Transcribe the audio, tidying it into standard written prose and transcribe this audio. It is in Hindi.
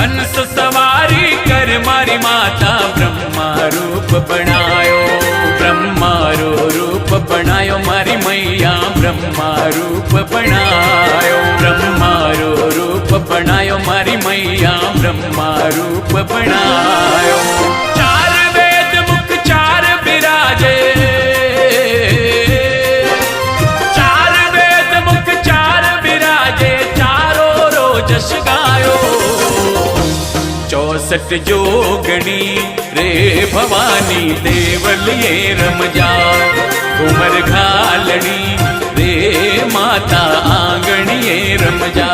हंस सवारी कर मारी माता ब्रह्मा रूप बनायो, ब्रह्मा रो रूप बनायो मारी मैया ब्रह्मा रूप बनायो, ब्रह्मा रो रूप बनायो मारी मैया ब्रह्मा रूप बनायो। चार वेद मुख चार बिराजे, चार वेद मुख चार बिराजे, चारों रोजस गायो। 64 जोगणी रे भवानी देवलिए रमजा, उमर घालनी रे माता आंगणिए रमजा।